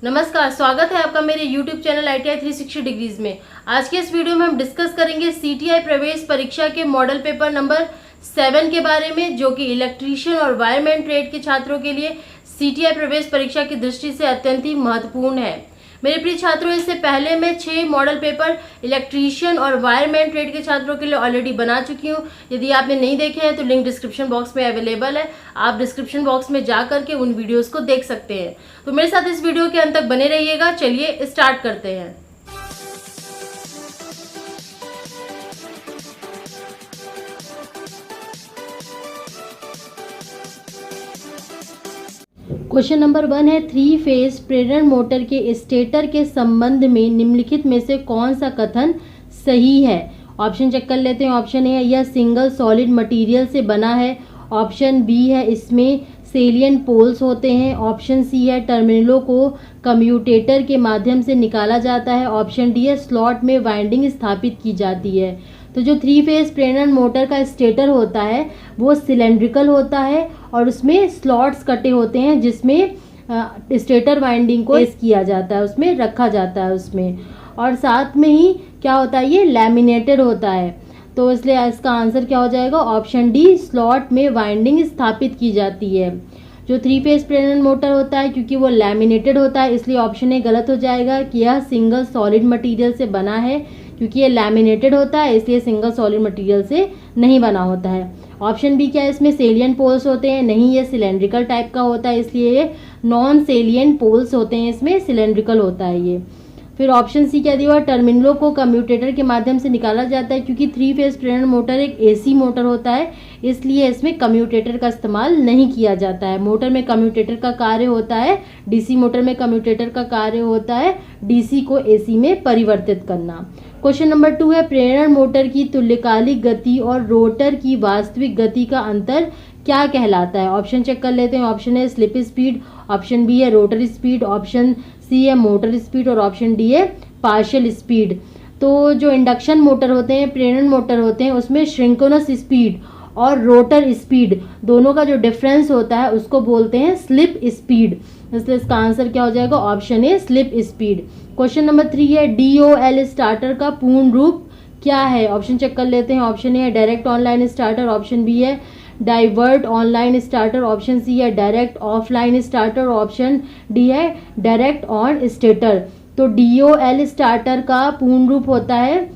नमस्कार, स्वागत है आपका मेरे YouTube चैनल ITI 360 डिग्रीज में। आज के इस वीडियो में हम डिस्कस करेंगे CTI प्रवेश परीक्षा के मॉडल पेपर नंबर 7 के बारे में, जो कि इलेक्ट्रीशियन और वायरमैन ट्रेड के छात्रों के लिए CTI प्रवेश परीक्षा की दृष्टि से अत्यंत ही महत्वपूर्ण है। मेरे प्रिय छात्रों, इससे पहले मैं 6 मॉडल पेपर इलेक्ट्रीशियन और वायरमैन ट्रेड के छात्रों के लिए ऑलरेडी बना चुकी हूँ। यदि आपने नहीं देखे हैं तो लिंक डिस्क्रिप्शन बॉक्स में अवेलेबल है, आप डिस्क्रिप्शन बॉक्स में जा करके उन वीडियोस को देख सकते हैं। तो मेरे साथ इस वीडियो के अंत तक बने रहिएगा। चलिए स्टार्ट करते हैं। क्वेश्चन नंबर 1 है, 3 फेज प्रेरण मोटर के स्टेटर के संबंध में निम्नलिखित में से कौन सा कथन सही है। ऑप्शन चेक कर लेते हैं। ऑप्शन ए है, यह सिंगल सॉलिड मटेरियल से बना है। ऑप्शन बी है, इसमें सेलियंट पोल्स होते हैं। ऑप्शन सी है, टर्मिनलों को कम्यूटेटर के माध्यम से निकाला जाता है। ऑप्शन डी है, स्लॉट में वाइंडिंग स्थापित की जाती है। तो जो 3 फेज प्रेरण मोटर का स्टेटर होता है वो सिलेंड्रिकल होता है और उसमें स्लॉट्स कटे होते हैं जिसमें स्टेटर वाइंडिंग को इस किया जाता है, उसमें रखा जाता है उसमें। और साथ में ही क्या होता है, ये लैमिनेटेड होता है। तो इसलिए इसका आंसर क्या हो जाएगा, ऑप्शन डी, स्लॉट में वाइंडिंग स्थापित की जाती है। जो 3 फेज प्रेरण मोटर होता है, क्योंकि वो लैमिनेटेड होता है, इसलिए ऑप्शन ए गलत हो जाएगा कि यह सिंगल सॉलिड मटेरियल से बना है। क्योंकि ये लैमिनेटेड होता है इसलिए सिंगल सॉलिड मटेरियल से नहीं बना होता है। ऑप्शन बी क्या है, इसमें सेलियंट पोल्स होते हैं, नहीं, ये सिलेंड्रिकल टाइप का होता है इसलिए ये नॉन सेलियंट पोल्स होते हैं, इसमें सिलेंड्रिकल होता है ये। फिर ऑप्शन सी क्या दिया हुआ, टर्मिनलों को कम्यूटेटर के माध्यम से निकाला जाता है। क्योंकि 3 फेज प्रेरण मोटर एक AC मोटर होता है इसलिए इसमें कम्यूटेटर का इस्तेमाल नहीं किया जाता है। मोटर में कम्यूटेटर का कार्य होता है, DC मोटर में कम्यूटेटर का कार्य होता है DC को AC में परिवर्तित करना। क्वेश्चन नंबर 2 है, प्रेरण मोटर की तुल्यकालिक गति और रोटर की वास्तविक गति का अंतर क्या कहलाता है। ऑप्शन चेक कर लेते हैं। ऑप्शन है स्लिप स्पीड, ऑप्शन बी है रोटर स्पीड, ऑप्शन सी है मोटर स्पीड और ऑप्शन डी है पार्शियल स्पीड। तो जो इंडक्शन मोटर होते हैं, प्रेरण मोटर होते हैं, उसमें श्रिंकोनस स्पीड और रोटर स्पीड दोनों का जो डिफरेंस होता है उसको बोलते हैं स्लिप स्पीड। इसलिए इसका आंसर क्या हो जाएगा, ऑप्शन ए, स्लिप स्पीड। क्वेश्चन नंबर 3 है, DOL स्टार्टर का पूर्ण रूप क्या है। ऑप्शन चेक कर लेते हैं। ऑप्शन ए है direct online starter, option B है divert online starter, option C है direct offline starter, option D है डायरेक्ट ऑन स्टेटर। तो DOL स्टार्टर का पूर्ण रूप होता है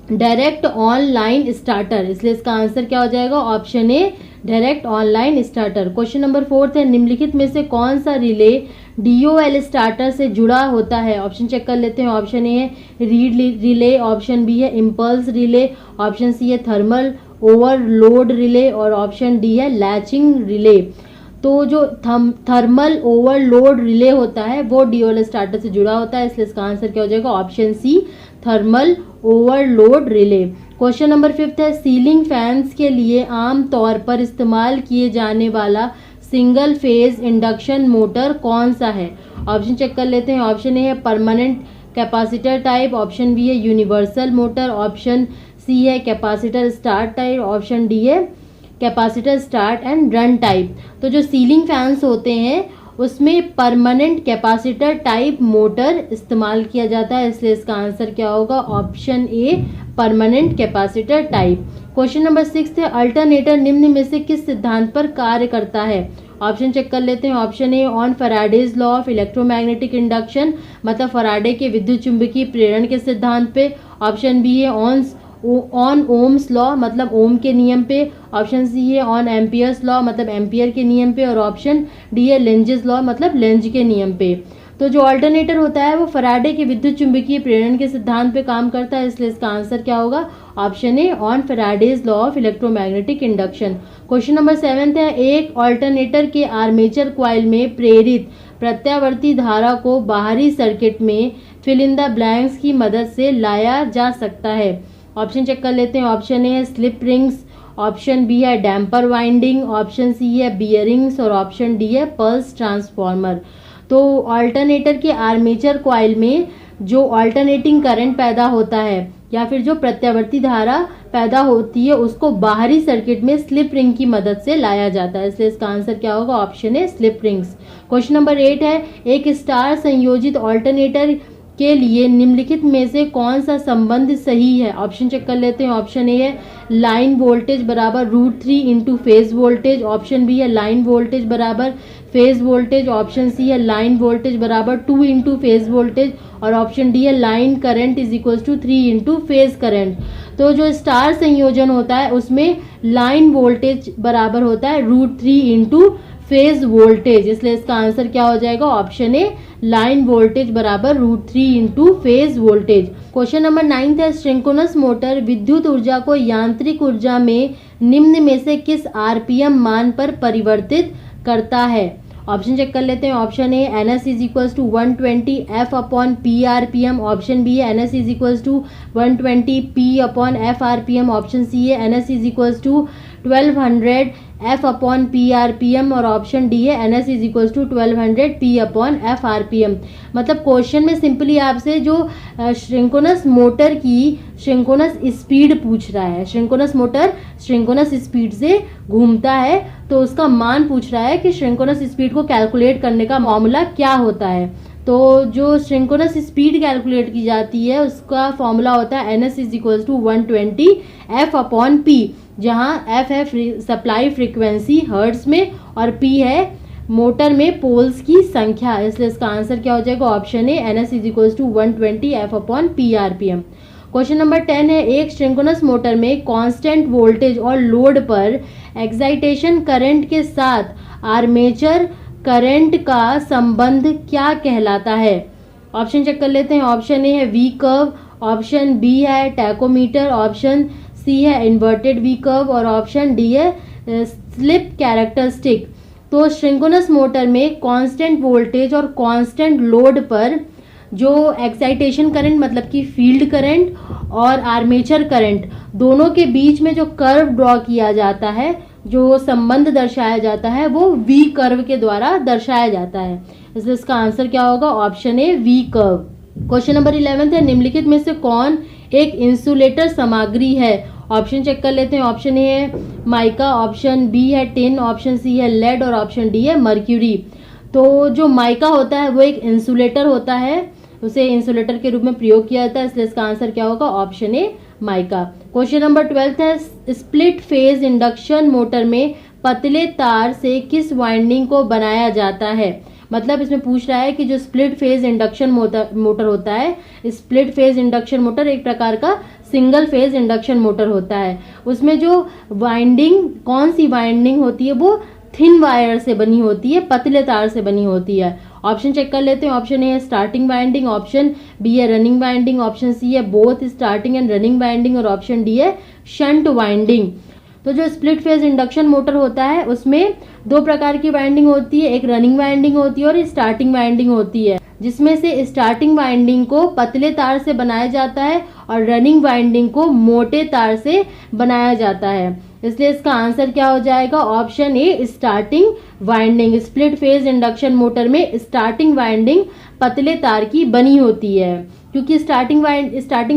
डायरेक्ट ऑनलाइन स्टार्टर, इसलिए इसका आंसर क्या हो जाएगा, ऑप्शन ए, direct online starter. Question number 4 है, निम्नलिखित में से कौन सा रिले DOL स्टार्टर से जुड़ा होता है। ऑप्शन चेक कर लेते हैं। ऑप्शन ए है रीड रिले, ऑप्शन बी है इम्पल्स रिले, ऑप्शन सी है थर्मल ओवरलोड रिले और ऑप्शन डी है लैचिंग रिले। तो जो थर्मल ओवरलोड रिले होता है वो DOL स्टार्टर से जुड़ा होता है, इसलिए इसका आंसर क्या हो जाएगा, option C, thermal overload relay. Question number 5 है, सीलिंग फैंस के लिए आम तौर पर इस्तेमाल किए जाने वाला सिंगल फेज इंडक्शन मोटर कौन सा है। ऑप्शन चेक कर लेते हैं। ऑप्शन ए है permanent capacitor type, option B है यूनिवर्सल मोटर, ऑप्शन सी है capacitor start type, option D है capacitor start and run type. तो जो सीलिंग फैंस होते हैं उसमें परमानेंट कैपेसिटर टाइप मोटर इस्तेमाल किया जाता है, इसलिए इसका आंसर क्या होगा, option A, permanent capacitor type. Question number 6 है, अल्टरनेटर निम्न में से किस सिद्धांत पर कार्य करता है। ऑप्शन चेक कर लेते हैं। Option A on Faraday's law of electromagnetic induction, मतलब फैराडे के विद्युत चुंबकीय प्रेरण के सिद्धांत पे। ऑप्शन बी है ऑन ओम्स लॉ, मतलब ओम के नियम पे। ऑप्शन सी है ऑन एम्पियर्स लॉ, मतलब एम्पियर के नियम पे और ऑप्शन डी है लेंजेस लॉ, मतलब लेंज के नियम पे। तो जो अल्टरनेटर होता है वो फैराडे के विद्युत चुंबकीय प्रेरण के सिद्धांत पे काम करता है, इसलिए इसका आंसर क्या होगा, option A, on Faraday's law of electromagnetic induction. Question number 7 है, एक अल्टरनेटर के आर्मेचर क्वाइल में प्रेरित प्रत्यावर्ती धारा को बाहरी सर्किट में फिल इन द ब्लैंक्स की मदद से लाया जा सकता है। ऑप्शन चेक कर लेते हैं। ऑप्शन ए है स्लिप रिंग्स, ऑप्शन बी है डैम्पर वाइंडिंग, ऑप्शन सी है बियरिंग्स और ऑप्शन डी है पल्स ट्रांसफार्मर। तो अल्टरनेटर के आर्मेचर कॉइल में जो अल्टरनेटिंग करंट पैदा होता है या फिर जो प्रत्यावर्ती धारा पैदा होती है उसको बाहरी सर्किट में स्लिप रिंग की मदद से लाया जाता है। इसलिए इसका आंसर क्या होगा? ऑप्शन है स्लिप रिंग्स। क्वेश्चन नंबर 8 है, एक स्टार संयोजित ऑल्टरनेटर के लिए निम्नलिखित में से कौन सा संबंध सही है? ऑप्शन चेक कर लेते हैं। ऑप्शन ए है लाइन वोल्टेज बराबर √3 into phase voltage. Option B है लाइन वोल्टेज बराबर फेज वोल्टेज। ऑप्शन सी है लाइन वोल्टेज बराबर 2 इंटू फेज वोल्टेज। और ऑप्शन डी है line current is equal to 3 into phase current. तो जो स्टार संयोजन होता है उसमें लाइन वोल्टेज बराबर होता है √3 इंटू फेज वोल्टेज। इसलिए इसका आंसर क्या हो जाएगा? ऑप्शन ए लाइन वोल्टेज बराबर √3 into phase voltage. Question number 9 है, सिंक्रोनस मोटर विद्युत ऊर्जा को यांत्रिक ऊर्जा में निम्न में से किस आरपीएम मान पर परिवर्तित करता है? ऑप्शन चेक कर लेते हैं। Option A NS is equals to 120 F upon P RPM. Option B है NS is equals to 120 P upon F RPM. Option C है NS is equals to 1200 F upon P RPM. और option D है NS is equals to 1200 P upon F RPM. मतलब question में simply आपसे जो synchronous motor की synchronous speed पूछ रहा है। सिंक्रोनस मोटर सिंक्रोनस स्पीड से घूमता है तो उसका मान पूछ रहा है कि सिंक्रोनस स्पीड को कैलकुलेट करने का फॉर्मूला क्या होता है। तो जो सिंक्रोनस स्पीड कैलकुलेट की जाती है उसका फॉर्मूला होता है NS is equals to 120 F upon P, जहाँ F है सप्लाई फ्रीक्वेंसी हर्ट्ज में और P है मोटर में पोल्स की संख्या। इसलिए इसका आंसर क्या हो जाएगा? Option A NS is equals to 120 F upon P RPM. Question number 10 है, एक सिंक्रोनस मोटर में कांस्टेंट वोल्टेज और लोड पर एक्साइटेशन करंट के साथ आर्मेचर करंट का संबंध क्या कहलाता है? ऑप्शन चेक कर लेते हैं। ऑप्शन ए है वी कर्व। ऑप्शन बी है टैकोमीटर। ऑप्शन सी है इन्वर्टेड वी कर्व। और ऑप्शन डी है स्लिप कैरेक्टरिस्टिक। तो सिंक्रोनस मोटर में कांस्टेंट वोल्टेज और कांस्टेंट लोड पर जो एक्साइटेशन करंट मतलब कि फील्ड करंट और आर्मेचर करंट दोनों के बीच में जो कर्व ड्रॉ किया जाता है, जो संबंध दर्शाया जाता है, वो वी कर्व के द्वारा दर्शाया जाता है। इसलिए इसका आंसर क्या होगा? Option A V curve. Question number 11 है, निम्नलिखित में से कौन एक इंसुलेटर सामग्री है? ऑप्शन चेक कर लेते हैं। ऑप्शन ए है माइका। ऑप्शन बी है टिन। ऑप्शन सी है लेड। और ऑप्शन डी है मर्क्यूरी। तो जो माइका होता है वो एक इंसुलेटर होता है, उसे इंसुलेटर के रूप में प्रयोग किया जाता है। इसलिए इसका आंसर क्या होगा? Option A mica. Question number 12 है, स्प्लिट फेज इंडक्शन मोटर में पतले तार से किस वाइंडिंग को बनाया जाता है? मतलब इसमें पूछ रहा है कि जो स्प्लिट फेज इंडक्शन मोटर होता है, स्प्लिट फेज इंडक्शन मोटर एक प्रकार का सिंगल फेज इंडक्शन मोटर होता है। उसमें जो वाइंडिंग, कौन सी वाइंडिंग होती है, वो थिन वायर से बनी होती है, पतले तार से बनी होती है। ऑप्शन चेक कर लेते हैं। ऑप्शन ए है स्टार्टिंग वाइंडिंग। ऑप्शन बी है रनिंग वाइंडिंग। ऑप्शन सी है both starting and running winding. और ऑप्शन डी है शंट वाइंडिंग। तो जो स्प्लिट फेज इंडक्शन मोटर होता है उसमें दो प्रकार की वाइंडिंग होती है, एक रनिंग वाइंडिंग होती है और स्टार्टिंग वाइंडिंग होती है, जिसमें से स्टार्टिंग वाइंडिंग को पतले तार से बनाया जाता है और रनिंग वाइंडिंग को मोटे तार से बनाया जाता है। इसलिए इसका आंसर क्या हो जाएगा? ऑप्शन ए starting winding. Split phase induction motor में स्टार्टिंग वाइंडिंग पतले तार की बनी होती है। क्योंकि स्टार्टिंग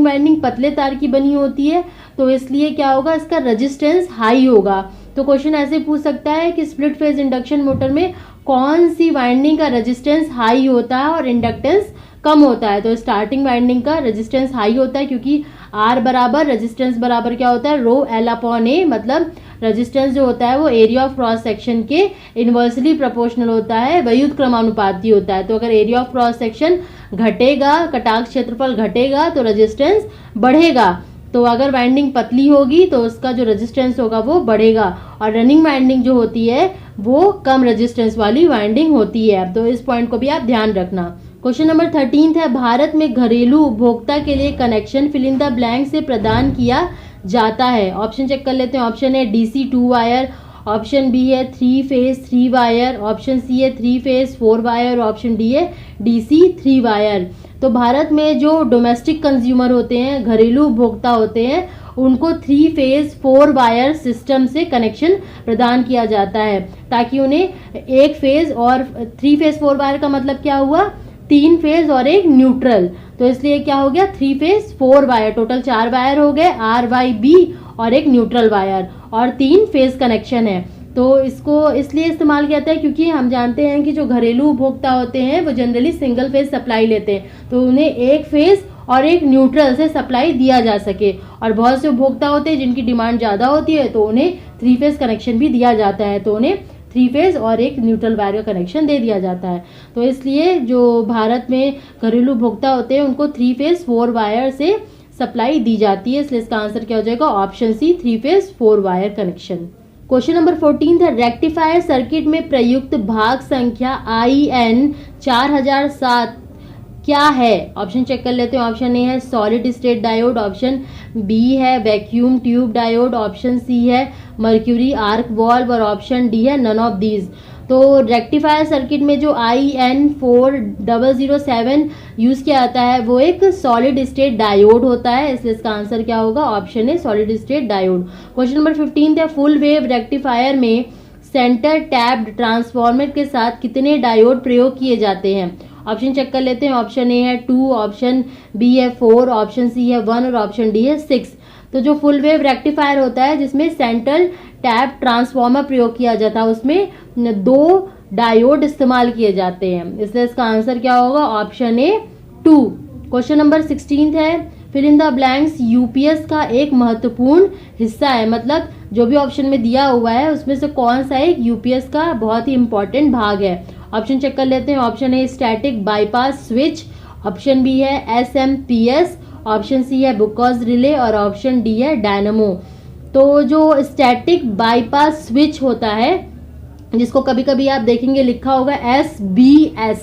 वाइंडिंग पतले तार की बनी होती है तो इसलिए क्या होगा? इसका रेजिस्टेंस हाई होगा। तो क्वेश्चन ऐसे पूछ सकता है कि स्प्लिट फेज इंडक्शन मोटर में कौन सी वाइंडिंग का रेजिस्टेंस हाई होता है और इंडक्टेंस कम होता है? तो स्टार्टिंग वाइंडिंग का रेजिस्टेंस हाई होता है क्योंकि आर बराबर रेजिस्टेंस बराबर क्या होता है? रो एल अपॉन ए। मतलब रेजिस्टेंस जो होता है वो एरिया ऑफ क्रॉस सेक्शन के इनवर्सली प्रोपोर्शनल होता है, व्युत क्रमानुपाती होता है। तो अगर एरिया ऑफ क्रॉस सेक्शन घटेगा, कटाक्ष क्षेत्रफल घटेगा तो रेजिस्टेंस बढ़ेगा। तो अगर वाइंडिंग पतली होगी तो उसका जो रेजिस्टेंस होगा वो बढ़ेगा। और रनिंग वाइंडिंग जो होती है वो कम रेजिस्टेंस वाली वाइंडिंग होती है। तो इस पॉइंट को भी आप ध्यान रखना। क्वेश्चन नंबर 13 है, भारत में घरेलू उपभोक्ता के लिए connection fill in the blank से प्रदान किया जाता है। ऑप्शन चेक कर लेते हैं। ऑप्शन है DC 2 वायर। ऑप्शन बी है 3 फेज 3 वायर। ऑप्शन सी है 3 फेज 4 वायर। ऑप्शन डी है DC 3 वायर। तो भारत में जो डोमेस्टिक कंज्यूमर होते हैं, घरेलू उपभोक्ता होते हैं, उनको 3 फेज 4 वायर सिस्टम से कनेक्शन प्रदान किया जाता है ताकि उन्हें एक फेज और 3 फेज 4 वायर का मतलब क्या हुआ? 3 फेज और एक न्यूट्रल, तो इसलिए क्या हो गया 3 फेज 4 वायर, टोटल 4 वायर हो गए RYB और एक न्यूट्रल वायर और 3 फेज कनेक्शन है। तो इसको इसलिए इस्तेमाल किया जाता है क्योंकि हम जानते हैं कि जो घरेलू उपभोक्ता होते हैं वो जनरली सिंगल फेज सप्लाई लेते हैं, तो उन्हें एक फेज और एक न्यूट्रल से सप्लाई दिया जा सके। और बहुत से उपभोक्ता होते हैं जिनकी डिमांड ज़्यादा होती है तो उन्हें 3 फेज कनेक्शन भी दिया जाता है, तो उन्हें 3 फेज और एक न्यूट्रल वायर का कनेक्शन दे दिया जाता है। तो इसलिए जो भारत में घरेलू उपभोक्ता होते हैं उनको 3 फेज 4 वायर से सप्लाई दी जाती है, इसलिए इसका आंसर क्या हो जाएगा option C 3 phase 4 wire connection. Question number 14 है रेक्टिफायर सर्किट में प्रयुक्त भाग संख्या IN 4007 क्या है? ऑप्शन चेक कर लेते हैं। ऑप्शन ए है solid state diode, option B है vacuum tube diode, option C है मर्क्यूरी आर्क वॉल्व और ऑप्शन डी है नन ऑफ दीज। तो रेक्टिफायर सर्किट में जो IN 4007 यूज किया जाता है वो एक सॉलिड स्टेट डायोड होता है, इसलिए इसका आंसर क्या होगा option A solid state diode. Question number 15 है फुल वेव रेक्टिफायर में सेंटर टैप्ड ट्रांसफॉर्मर के साथ कितने डायोड प्रयोग किए जाते हैं? ऑप्शन चेक कर लेते हैं। ऑप्शन ए है 2, ऑप्शन बी है 4, ऑप्शन सी है 1 और ऑप्शन डी है 6। तो जो फुल वेव रेक्टिफायर होता है जिसमें सेंट्रल टैप ट्रांसफॉर्मर प्रयोग किया जाता है उसमें 2 डायोड इस्तेमाल किए जाते हैं, इसलिए इसका आंसर क्या होगा ऑप्शन ए 2। क्वेश्चन नंबर 16 है fill in the blanks UPS का एक महत्वपूर्ण हिस्सा है, मतलब जो भी ऑप्शन में दिया हुआ है उसमें से कौन सा एक यूपीएस का बहुत ही इंपॉर्टेंट भाग है? ऑप्शन चेक कर लेते हैं। Option A static bypass switch, option B है SMPS, ऑप्शन सी है बुकॉज रिले और ऑप्शन डी है डायनमो। तो जो स्टैटिक बाईपास स्विच होता है जिसको कभी कभी आप देखेंगे लिखा होगा SBS,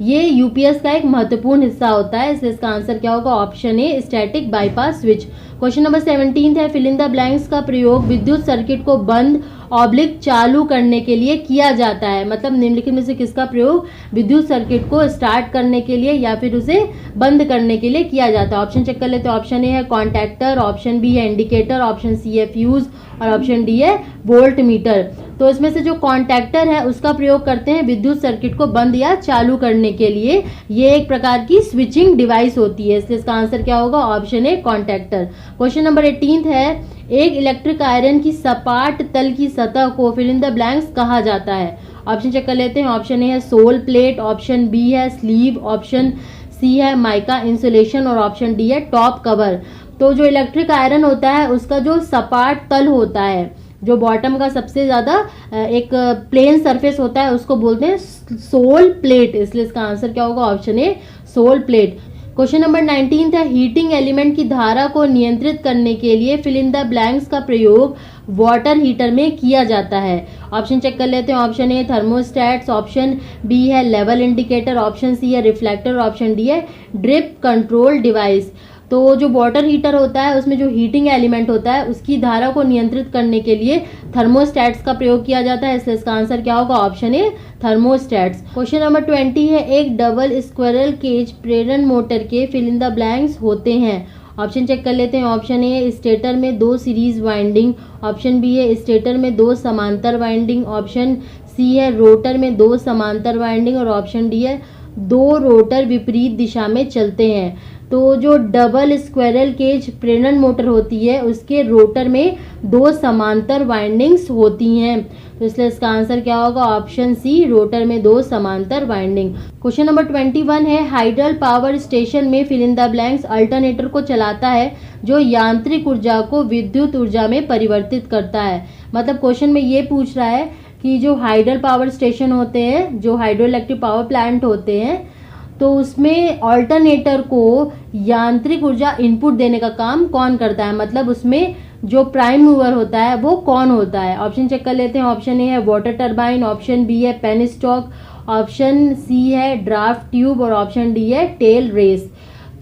ये यूपीएस का एक महत्वपूर्ण हिस्सा होता है, इसलिए इसका आंसर क्या होगा option A static bypass switch. Question number 17 है फिल इन द ब्लैंक्स का प्रयोग विद्युत सर्किट को बंद ऑब्लिक चालू करने के लिए किया जाता है, मतलब निम्नलिखित में से किसका प्रयोग विद्युत सर्किट को स्टार्ट करने के लिए या फिर उसे बंद करने के लिए किया जाता है? ऑप्शन चेक कर लेते हैं। ऑप्शन ए है कॉन्टैक्टर, ऑप्शन बी है इंडिकेटर, ऑप्शन सी है फ्यूज और ऑप्शन डी है वोल्ट मीटर। तो इसमें से जो कॉन्टैक्टर है उसका प्रयोग करते हैं विद्युत सर्किट को बंद या चालू करने के लिए, ये एक प्रकार की स्विचिंग डिवाइस होती है, इसलिए इसका आंसर क्या होगा option A contactor. Question number 18 है एक इलेक्ट्रिक आयरन की सपाट तल की सतह को फिल इन द ब्लैंक्स कहा जाता है? ऑप्शन चेक कर लेते हैं। ऑप्शन ए है सोल प्लेट, ऑप्शन बी है स्लीव, ऑप्शन सी है माइका इंसुलेशन और ऑप्शन डी है टॉप कवर। तो जो इलेक्ट्रिक आयरन होता है उसका जो सपाट तल होता है, जो बॉटम का सबसे ज्यादा एक प्लेन सरफेस होता है उसको बोलते हैं सोल प्लेट, इसलिए इसका आंसर क्या होगा option A soul plate. Question number 19 है हीटिंग एलिमेंट की धारा को नियंत्रित करने के लिए फिल इन द ब्लैंक्स का प्रयोग वाटर हीटर में किया जाता है? ऑप्शन चेक कर लेते हैं। Option A thermostats, option B है लेवल इंडिकेटर, ऑप्शन सी है रिफ्लेक्टर, ऑप्शन डी है ड्रिप कंट्रोल डिवाइस। तो जो वाटर हीटर होता है उसमें जो हीटिंग एलिमेंट होता है उसकी धारा को नियंत्रित करने के लिए थर्मोस्टैट्स का प्रयोग किया जाता है, इसलिए इसका आंसर क्या होगा option A thermostats. Question number 20 है एक डबल स्क्विरल केज प्रेरण मोटर के फिल इन द ब्लैंक्स होते हैं? ऑप्शन चेक कर लेते हैं। ऑप्शन ए स्टेटर में 2 सीरीज वाइंडिंग, ऑप्शन बी है स्टेटर में 2 समांतर वाइंडिंग, ऑप्शन सी है रोटर में 2 समांतर वाइंडिंग और ऑप्शन डी है 2 रोटर विपरीत दिशा में चलते हैं। तो जो डबल स्क्विरल केज प्रेरण मोटर होती है उसके रोटर में 2 समांतर वाइंडिंग्स होती हैं, तो इसलिए इसका आंसर क्या होगा ऑप्शन सी रोटर में 2 समांतर वाइंडिंग। क्वेश्चन नंबर 21 है हाइडल पावर स्टेशन में fill in the blanks alternator को चलाता है जो यांत्रिक ऊर्जा को विद्युत ऊर्जा में परिवर्तित करता है। मतलब क्वेश्चन में ये पूछ रहा है कि जो हाइडल पावर स्टेशन होते हैं, जो हाइड्रो इलेक्ट्रिक पावर प्लांट होते हैं, तो उसमें ऑल्टरनेटर को यांत्रिक ऊर्जा इनपुट देने का काम कौन करता है, मतलब उसमें जो प्राइम मूवर होता है वो कौन होता है? ऑप्शन चेक कर लेते हैं। ऑप्शन ए है वाटर टरबाइन, ऑप्शन बी है पेन स्टॉक, ऑप्शन सी है ड्राफ्ट ट्यूब और ऑप्शन डी है टेल रेस।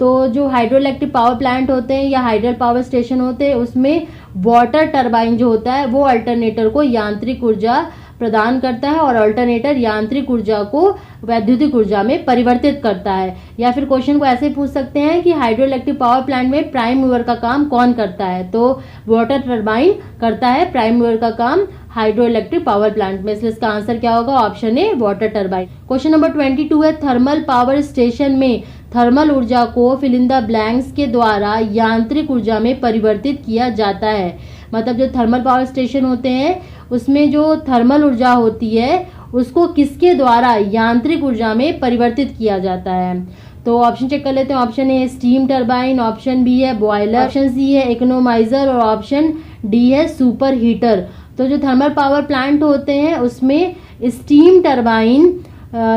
तो जो हाइड्रो इलेक्ट्रिक पावर प्लांट होते हैं या हाइडल पावर स्टेशन होते हैं उसमें वाटर टरबाइन जो होता है वो अल्टरनेटर को यांत्रिक ऊर्जा प्रदान करता है और अल्टरनेटर यांत्रिक ऊर्जा को वैद्युतिक ऊर्जा में परिवर्तित करता है। या फिर क्वेश्चन को ऐसे पूछ सकते हैं कि हाइड्रो इलेक्ट्रिक पावर प्लांट में प्राइम मूवर का काम कौन करता है, तो वाटर टरबाइन करता है प्राइम मूवर का काम हाइड्रो इलेक्ट्रिक पावर प्लांट में, इसलिए इसका आंसर क्या होगा, option A water turbine. Question number 22 है, थर्मल पावर स्टेशन में थर्मल ऊर्जा को फिल इन द ब्लैंक्स के द्वारा यांत्रिक ऊर्जा में परिवर्तित किया जाता है। मतलब जो थर्मल पावर स्टेशन होते हैं उसमें जो थर्मल ऊर्जा होती है उसको किसके द्वारा यांत्रिक ऊर्जा में परिवर्तित किया जाता है। तो ऑप्शन चेक कर लेते हैं। Option A steam turbine, option B है बॉयलर, ऑप्शन सी है इकोनोमाइजर और ऑप्शन डी है सुपर हीटर। तो जो थर्मल पावर प्लांट होते हैं उसमें स्टीम टरबाइन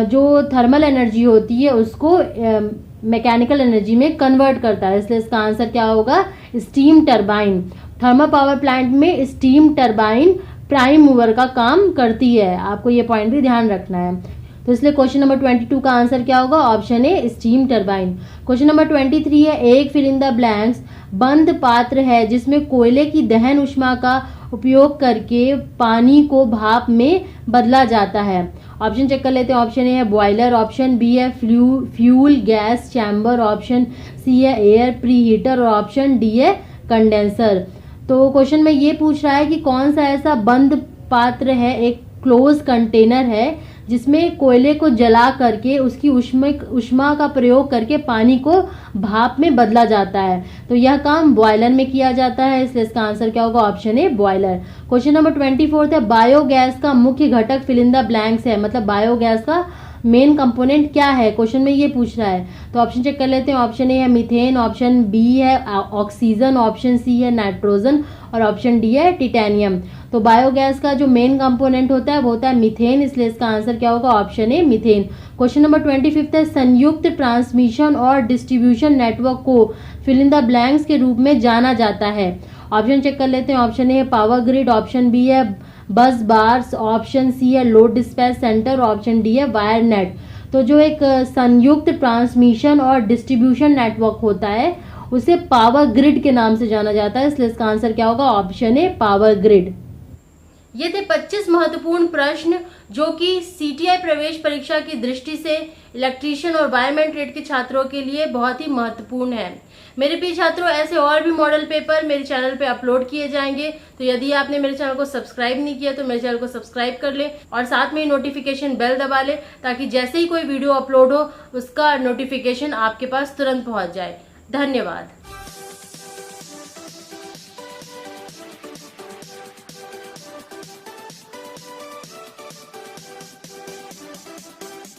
जो थर्मल एनर्जी होती है उसको मैकेनिकल एनर्जी में कन्वर्ट करता है, इसलिए इसका आंसर क्या होगा, steam turbine. Thermal power plant में स्टीम टरबाइन प्राइम मूवर का काम करती है, आपको ये पॉइंट भी ध्यान रखना है। तो इसलिए क्वेश्चन नंबर 22 का आंसर क्या होगा, option A steam turbine. Question number 23 है, एक फिल इन द ब्लैंक्स बंद पात्र है जिसमें कोयले की दहन ऊष्मा का उपयोग करके पानी को भाप में बदला जाता है। ऑप्शन चेक कर लेते हैं। ऑप्शन ए है बॉयलर, ऑप्शन बी है fuel gas chamber, option C है एयर प्री हीटर और ऑप्शन डी है कंडेंसर। तो क्वेश्चन में ये पूछ रहा है कि कौन सा ऐसा बंद पात्र है, एक क्लोज कंटेनर है जिसमें कोयले को जला करके उसकी ऊष्मा का प्रयोग करके पानी को भाप में बदला जाता है। तो यह काम बॉयलर में किया जाता है, इसलिए इसका आंसर क्या होगा, option A boiler. Question number 24 है, बायोगैस का मुख्य घटक फिल इन द ब्लैंक्स है। मतलब बायोगैस का मेन कंपोनेंट क्या है, क्वेश्चन में ये पूछ रहा है। तो ऑप्शन चेक कर लेते हैं। ऑप्शन ए है मीथेन, ऑप्शन बी है ऑक्सीजन, ऑप्शन सी है नाइट्रोजन और ऑप्शन डी है टिटेनियम। तो बायोगैस का जो मेन कंपोनेंट होता है वो होता है मीथेन, इसलिए इसका आंसर क्या होगा, option A methane. Question number 25 है, संयुक्त ट्रांसमिशन और डिस्ट्रीब्यूशन नेटवर्क को फिल इन द ब्लैंक्स के रूप में जाना जाता है। ऑप्शन चेक कर लेते हैं। ऑप्शन ए है पावर ग्रिड, ऑप्शन बी है बस बार्स, ऑप्शन सी है load dispatch centre, option D है वायर नेट। तो जो एक संयुक्त ट्रांसमिशन और डिस्ट्रीब्यूशन नेटवर्क होता है उसे पावर ग्रिड के नाम से जाना जाता है, इसलिए इसका आंसर क्या होगा, ऑप्शन ए पावर ग्रिड। ये थे 25 महत्वपूर्ण प्रश्न जो कि सीटीआई प्रवेश परीक्षा की दृष्टि से इलेक्ट्रीशियन और वायरमैन ट्रेड के छात्रों के लिए बहुत ही महत्वपूर्ण है। मेरे प्रिय छात्रों, ऐसे और भी मॉडल पेपर मेरे चैनल पे अपलोड किए जाएंगे, तो यदि आपने मेरे चैनल को सब्सक्राइब नहीं किया तो मेरे चैनल को सब्सक्राइब कर ले और साथ में नोटिफिकेशन बेल दबा ले, ताकि जैसे ही कोई वीडियो अपलोड हो उसका नोटिफिकेशन आपके पास तुरंत पहुंच जाए। धन्यवाद।